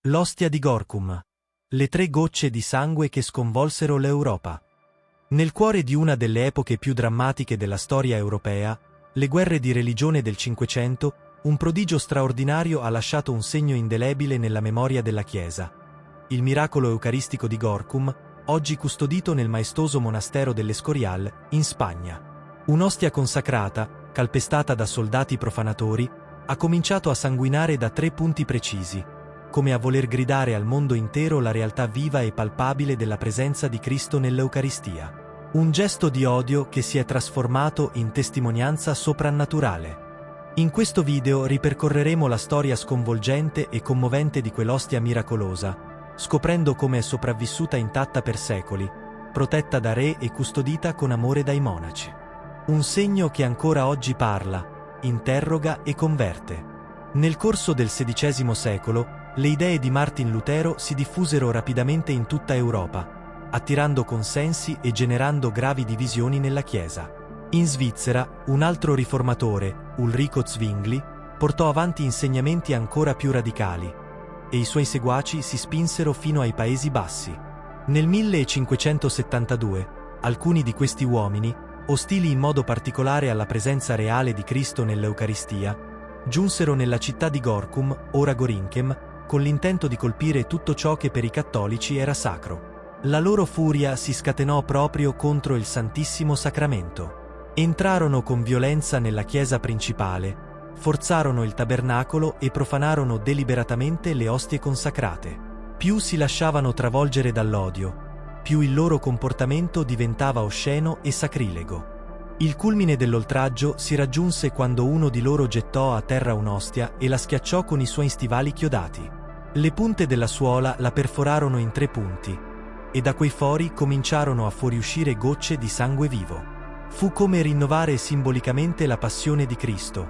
L'ostia di Gorkum. Le 3 gocce di sangue che sconvolsero l'Europa. Nel cuore di una delle epoche più drammatiche della storia europea, le guerre di religione del Cinquecento, un prodigio straordinario ha lasciato un segno indelebile nella memoria della Chiesa. Il miracolo eucaristico di Gorkum, oggi custodito nel maestoso monastero dell'Escorial, in Spagna. Un'ostia consacrata, calpestata da soldati profanatori, ha cominciato a sanguinare da 3 punti precisi, come a voler gridare al mondo intero la realtà viva e palpabile della presenza di Cristo nell'Eucaristia. Un gesto di odio che si è trasformato in testimonianza soprannaturale. In questo video ripercorreremo la storia sconvolgente e commovente di quell'ostia miracolosa, scoprendo come è sopravvissuta intatta per secoli, protetta da re e custodita con amore dai monaci. Un segno che ancora oggi parla, interroga e converte. Nel corso del XVI secolo, le idee di Martin Lutero si diffusero rapidamente in tutta Europa, attirando consensi e generando gravi divisioni nella Chiesa. In Svizzera, un altro riformatore, Ulrico Zwingli, portò avanti insegnamenti ancora più radicali, e i suoi seguaci si spinsero fino ai Paesi Bassi. Nel 1572, alcuni di questi uomini, ostili in modo particolare alla presenza reale di Cristo nell'Eucaristia, giunsero nella città di Gorkum, ora Gorinchem, con l'intento di colpire tutto ciò che per i cattolici era sacro. La loro furia si scatenò proprio contro il Santissimo Sacramento. Entrarono con violenza nella chiesa principale, forzarono il tabernacolo e profanarono deliberatamente le ostie consacrate. Più si lasciavano travolgere dall'odio, più il loro comportamento diventava osceno e sacrilego. Il culmine dell'oltraggio si raggiunse quando uno di loro gettò a terra un'ostia e la schiacciò con i suoi stivali chiodati. Le punte della suola la perforarono in 3 punti, e da quei fori cominciarono a fuoriuscire gocce di sangue vivo. Fu come rinnovare simbolicamente la passione di Cristo,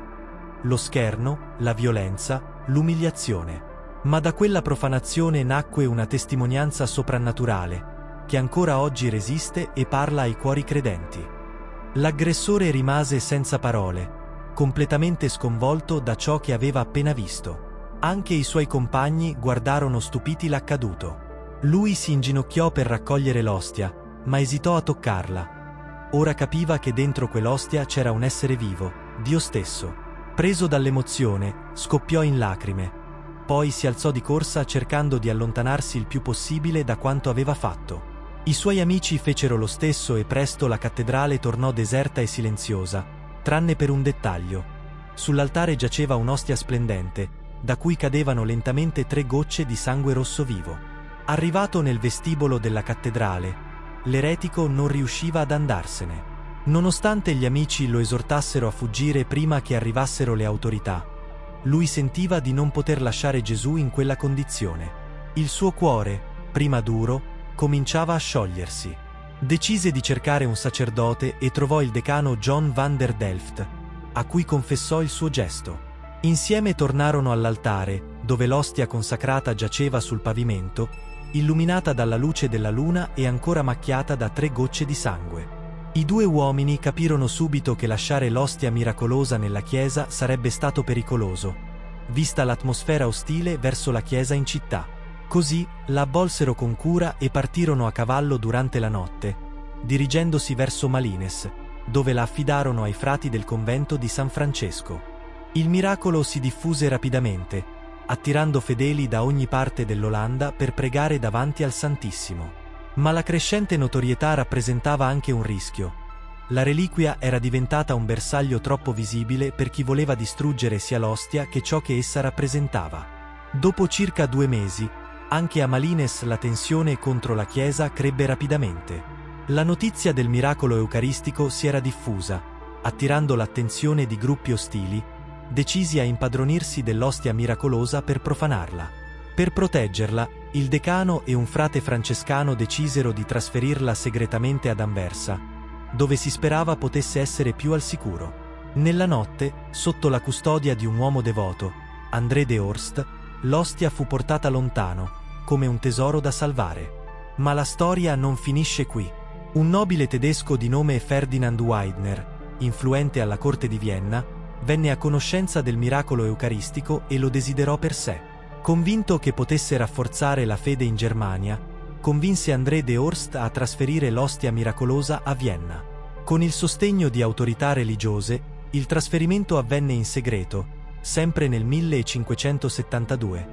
lo scherno, la violenza, l'umiliazione. Ma da quella profanazione nacque una testimonianza soprannaturale, che ancora oggi resiste e parla ai cuori credenti. L'aggressore rimase senza parole, completamente sconvolto da ciò che aveva appena visto. Anche i suoi compagni guardarono stupiti l'accaduto. Lui si inginocchiò per raccogliere l'ostia, ma esitò a toccarla. Ora capiva che dentro quell'ostia c'era un essere vivo, Dio stesso. Preso dall'emozione, scoppiò in lacrime. Poi si alzò di corsa cercando di allontanarsi il più possibile da quanto aveva fatto. I suoi amici fecero lo stesso e presto la cattedrale tornò deserta e silenziosa, tranne per un dettaglio. Sull'altare giaceva un'ostia splendente, da cui cadevano lentamente 3 gocce di sangue rosso vivo. Arrivato nel vestibolo della cattedrale, l'eretico non riusciva ad andarsene. Nonostante gli amici lo esortassero a fuggire prima che arrivassero le autorità, lui sentiva di non poter lasciare Gesù in quella condizione. Il suo cuore, prima duro, cominciava a sciogliersi. Decise di cercare un sacerdote e trovò il decano John van der Delft, a cui confessò il suo gesto. Insieme tornarono all'altare, dove l'ostia consacrata giaceva sul pavimento, illuminata dalla luce della luna e ancora macchiata da 3 gocce di sangue. I 2 uomini capirono subito che lasciare l'ostia miracolosa nella chiesa sarebbe stato pericoloso, vista l'atmosfera ostile verso la chiesa in città. Così la avvolsero con cura e partirono a cavallo durante la notte, dirigendosi verso Malines, dove la affidarono ai frati del convento di San Francesco. Il miracolo si diffuse rapidamente, attirando fedeli da ogni parte dell'Olanda per pregare davanti al Santissimo. Ma la crescente notorietà rappresentava anche un rischio. La reliquia era diventata un bersaglio troppo visibile per chi voleva distruggere sia l'ostia che ciò che essa rappresentava. Dopo circa 2 mesi, anche a Malines la tensione contro la Chiesa crebbe rapidamente. La notizia del miracolo eucaristico si era diffusa, attirando l'attenzione di gruppi ostili, decisi a impadronirsi dell'ostia miracolosa per profanarla. Per proteggerla, il decano e un frate francescano decisero di trasferirla segretamente ad Anversa, dove si sperava potesse essere più al sicuro. Nella notte, sotto la custodia di un uomo devoto, André de Horst, l'ostia fu portata lontano, come un tesoro da salvare. Ma la storia non finisce qui. Un nobile tedesco di nome Ferdinand Weidner, influente alla corte di Vienna, venne a conoscenza del miracolo eucaristico e lo desiderò per sé. Convinto che potesse rafforzare la fede in Germania, convinse André de Horst a trasferire l'ostia miracolosa a Vienna. Con il sostegno di autorità religiose, il trasferimento avvenne in segreto, sempre nel 1572,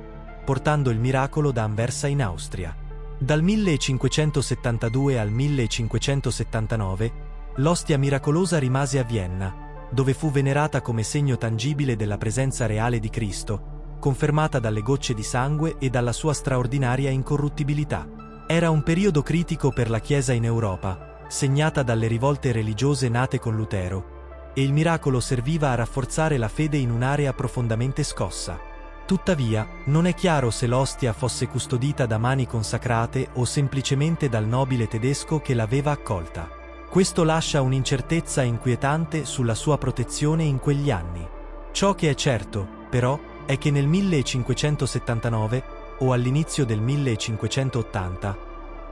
portando il miracolo da Anversa in Austria. Dal 1572 al 1579, l'ostia miracolosa rimase a Vienna, dove fu venerata come segno tangibile della presenza reale di Cristo, confermata dalle gocce di sangue e dalla sua straordinaria incorruttibilità. Era un periodo critico per la Chiesa in Europa, segnata dalle rivolte religiose nate con Lutero, e il miracolo serviva a rafforzare la fede in un'area profondamente scossa. Tuttavia, non è chiaro se l'ostia fosse custodita da mani consacrate o semplicemente dal nobile tedesco che l'aveva accolta. Questo lascia un'incertezza inquietante sulla sua protezione in quegli anni. Ciò che è certo, però, è che nel 1579, o all'inizio del 1580,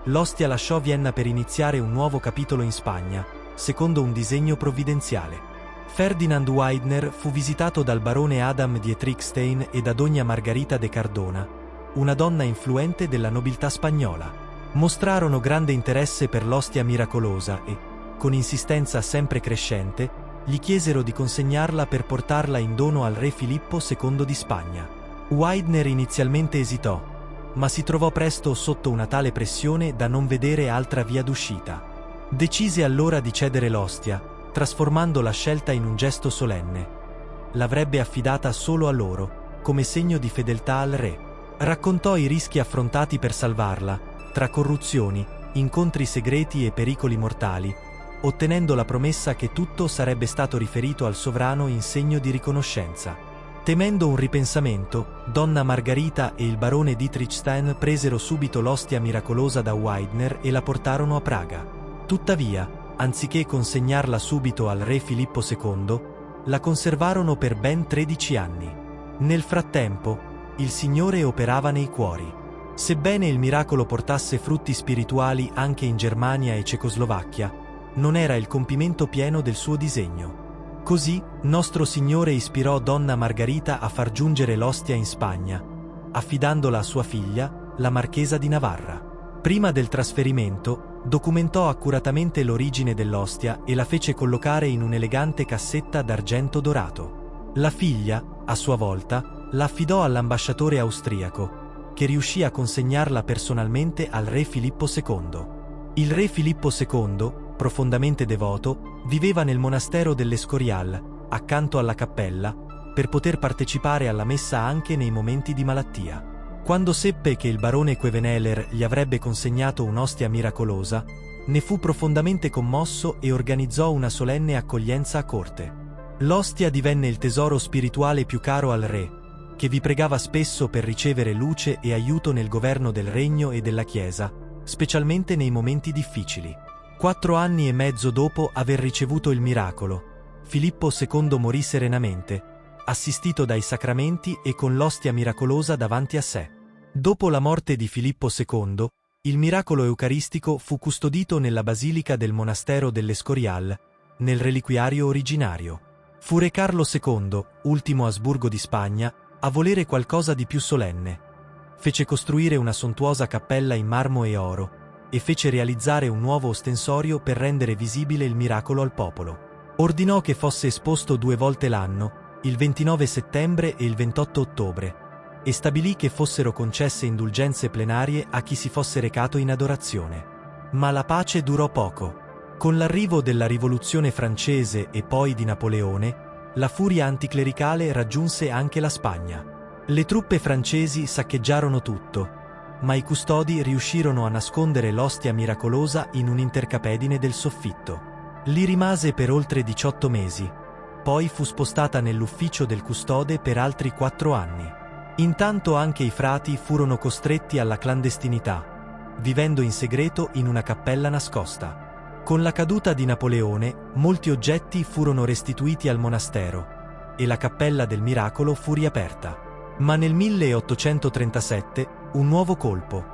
l'ostia lasciò Vienna per iniziare un nuovo capitolo in Spagna, secondo un disegno provvidenziale. Ferdinand Widener fu visitato dal barone Adam Dietrichstein e da donna Margarita de Cardona, una donna influente della nobiltà spagnola. Mostrarono grande interesse per l'ostia miracolosa e, con insistenza sempre crescente, gli chiesero di consegnarla per portarla in dono al re Filippo II di Spagna. Widener inizialmente esitò, ma si trovò presto sotto una tale pressione da non vedere altra via d'uscita. Decise allora di cedere l'ostia, trasformando la scelta in un gesto solenne. L'avrebbe affidata solo a loro, come segno di fedeltà al re. Raccontò i rischi affrontati per salvarla, tra corruzioni, incontri segreti e pericoli mortali, ottenendo la promessa che tutto sarebbe stato riferito al sovrano in segno di riconoscenza. Temendo un ripensamento, donna Margarita e il barone Dietrichstein presero subito l'ostia miracolosa da Widener e la portarono a Praga. Tuttavia, anziché consegnarla subito al re Filippo II, la conservarono per ben 13 anni. Nel frattempo, il Signore operava nei cuori. Sebbene il miracolo portasse frutti spirituali anche in Germania e Cecoslovacchia, non era il compimento pieno del suo disegno. Così, nostro Signore ispirò donna Margarita a far giungere l'ostia in Spagna, affidandola a sua figlia, la Marchesa di Navarra. Prima del trasferimento, documentò accuratamente l'origine dell'ostia e la fece collocare in un'elegante cassetta d'argento dorato. La figlia, a sua volta, la affidò all'ambasciatore austriaco, che riuscì a consegnarla personalmente al re Filippo II. Il re Filippo II, profondamente devoto, viveva nel monastero dell'Escorial, accanto alla cappella, per poter partecipare alla messa anche nei momenti di malattia. Quando seppe che il barone Queveneler gli avrebbe consegnato un'ostia miracolosa, ne fu profondamente commosso e organizzò una solenne accoglienza a corte. L'ostia divenne il tesoro spirituale più caro al re, che vi pregava spesso per ricevere luce e aiuto nel governo del regno e della Chiesa, specialmente nei momenti difficili. 4 anni e mezzo dopo aver ricevuto il miracolo, Filippo II morì serenamente, assistito dai sacramenti e con l'ostia miracolosa davanti a sé. Dopo la morte di Filippo II, il miracolo eucaristico fu custodito nella basilica del monastero dell'Escorial, nel reliquiario originario. Fu re Carlo II, ultimo Asburgo di Spagna, a volere qualcosa di più solenne. Fece costruire una sontuosa cappella in marmo e oro, e fece realizzare un nuovo ostensorio per rendere visibile il miracolo al popolo. Ordinò che fosse esposto 2 volte l'anno, il 29 settembre e il 28 ottobre, e stabilì che fossero concesse indulgenze plenarie a chi si fosse recato in adorazione. Ma la pace durò poco. Con l'arrivo della Rivoluzione francese e poi di Napoleone, la furia anticlericale raggiunse anche la Spagna. Le truppe francesi saccheggiarono tutto, ma i custodi riuscirono a nascondere l'ostia miracolosa in un'intercapedine del soffitto. Lì rimase per oltre 18 mesi, poi fu spostata nell'ufficio del custode per altri 4 anni. Intanto anche i frati furono costretti alla clandestinità, vivendo in segreto in una cappella nascosta. Con la caduta di Napoleone, molti oggetti furono restituiti al monastero, e la cappella del miracolo fu riaperta. Ma nel 1837, un nuovo colpo.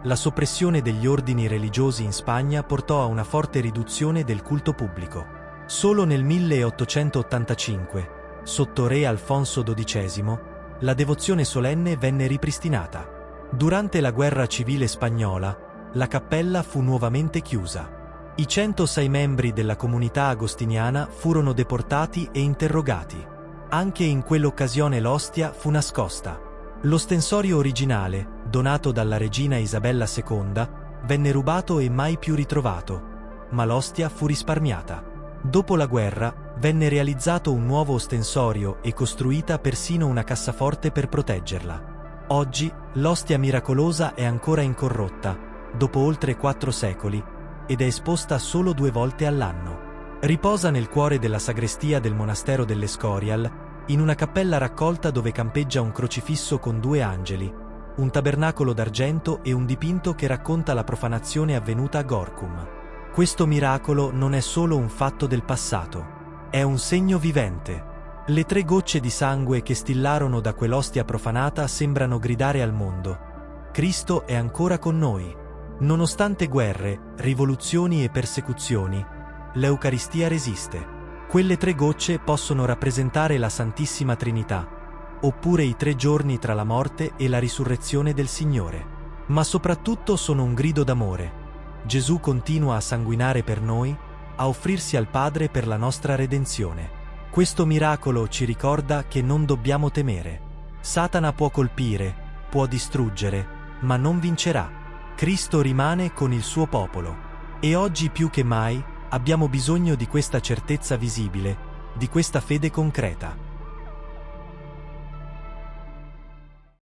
La soppressione degli ordini religiosi in Spagna portò a una forte riduzione del culto pubblico. Solo nel 1885, sotto re Alfonso XII, la devozione solenne venne ripristinata. Durante la guerra civile spagnola, la cappella fu nuovamente chiusa. I 106 membri della comunità agostiniana furono deportati e interrogati. Anche in quell'occasione l'ostia fu nascosta. L'ostensorio originale, donato dalla regina Isabella II, venne rubato e mai più ritrovato, ma l'ostia fu risparmiata. Dopo la guerra, venne realizzato un nuovo ostensorio e costruita persino una cassaforte per proteggerla. Oggi, l'ostia miracolosa è ancora incorrotta, dopo oltre 4 secoli, ed è esposta solo 2 volte all'anno. Riposa nel cuore della sagrestia del monastero dell'Escorial, in una cappella raccolta dove campeggia un crocifisso con 2 angeli, un tabernacolo d'argento e un dipinto che racconta la profanazione avvenuta a Gorkum. Questo miracolo non è solo un fatto del passato, è un segno vivente. Le 3 gocce di sangue che stillarono da quell'ostia profanata sembrano gridare al mondo: Cristo è ancora con noi. Nonostante guerre, rivoluzioni e persecuzioni, l'Eucaristia resiste. Quelle 3 gocce possono rappresentare la Santissima Trinità, oppure i 3 giorni tra la morte e la risurrezione del Signore. Ma soprattutto sono un grido d'amore. Gesù continua a sanguinare per noi, a offrirsi al Padre per la nostra redenzione. Questo miracolo ci ricorda che non dobbiamo temere. Satana può colpire, può distruggere, ma non vincerà. Cristo rimane con il suo popolo. E oggi più che mai abbiamo bisogno di questa certezza visibile, di questa fede concreta.